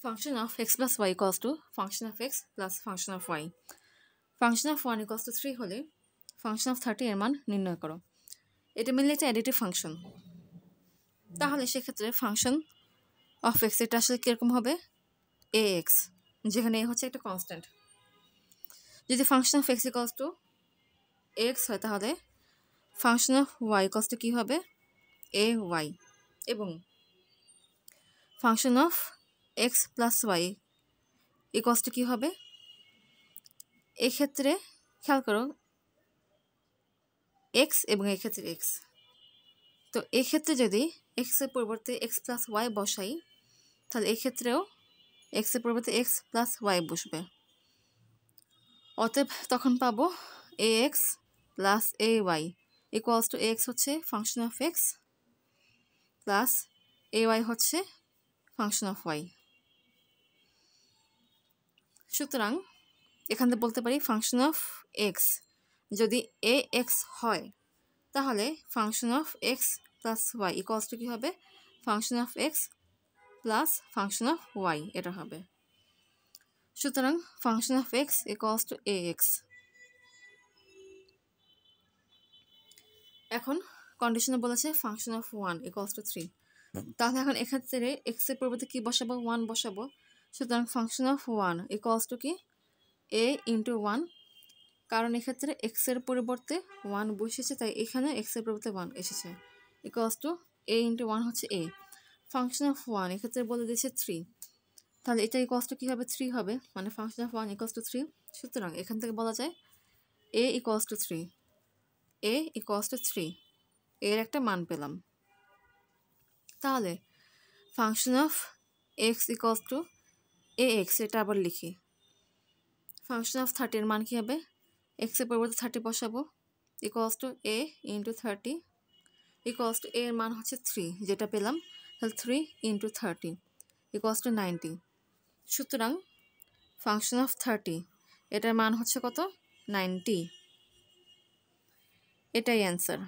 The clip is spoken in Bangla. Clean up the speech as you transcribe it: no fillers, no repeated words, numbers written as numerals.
Function of x plus y equals to function of x plus function of y. Function of 1 equals to 3 হলে function of 30 এর মান নির্ণয় করো। এটা মিললে একটা অ্যাডিটিভ ফাংশন। তাহলে সেক্ষেত্রে ফাংশন অফ এক্স এটা আসলে কীরকম হবে? ax, যেখানে a হচ্ছে একটা কনস্ট্যান্ট। যদি function of X equals to X হয় তাহলে function of Y equals to কী হবে? ay, এবং function of X plus Y equals to কী হবে? এক্ষেত্রে খেয়াল করো এক্স এবং এক্ষেত্রে এক্স, তো এক্ষেত্রে যদি এক্সের পরিবর্তে এক্স প্লাস ওয়াই বসাই তাহলে এক্ষেত্রেও এক্সের পরিবর্তে এক্স প্লাস ওয়াই বসবে। অতএব তখন পাবো A X plus A Y equals to X হচ্ছে function of X plus A Y হচ্ছে ফাংশন অফ ওয়াই। সুতরাং এখান থেকে বলতে পারি ফাংশন অফ এক্স যদি এ এক্স হয় তাহলে function of X plus Y equals to কী হবে? Function of X plus function of Y এটা হবে। সুতরাং function of X equals to A X. এখন কন্ডিশনে বলেছে ফাংশন অফ 1 ইকুয়ালস টু 3, তাহলে এখন এক্ষেত্রে এক্সের পরিবর্তে কী বসাবো? 1 বসাবো। সুতরাং ফাংশন অফ 1 ইকুয়ালস টু কি? a ইন্টু 1, কারণ এক্ষেত্রে এক্সের পরিবর্তে 1 বসেছে তাই এখানে এক্সের পরিবর্তে 1 এসেছে, ইকুয়ালস টু a ইন্টু 1 হচ্ছে a। ফাংশন অফ 1 এক্ষেত্রে বলে দিয়েছে 3, তাহলে এটা ইকুয়ালস টু কী হবে? 3 হবে, মানে ফাংশন অফ 1 ইকুয়ালস টু 3। সুতরাং এখান থেকে বলা যায় a equals to 3, a equals to 3 এর একটা মান পেলাম। তাহলে function of X equals to A x, এটা আবার লিখি। ফাংশন অফ 30 এর মান কী হবে? এক্সের পরিবর্তে 30 বসাবো, equals to A into 30 equals to এর মান হচ্ছে 3 যেটা পেলাম, তাহলে 3 ইন্টু 30 ইকুয়ালস টু 90। সুতরাং ফাংশন অফ 30 এটার মান হচ্ছে কত? 90। এটাই অ্যান্সার।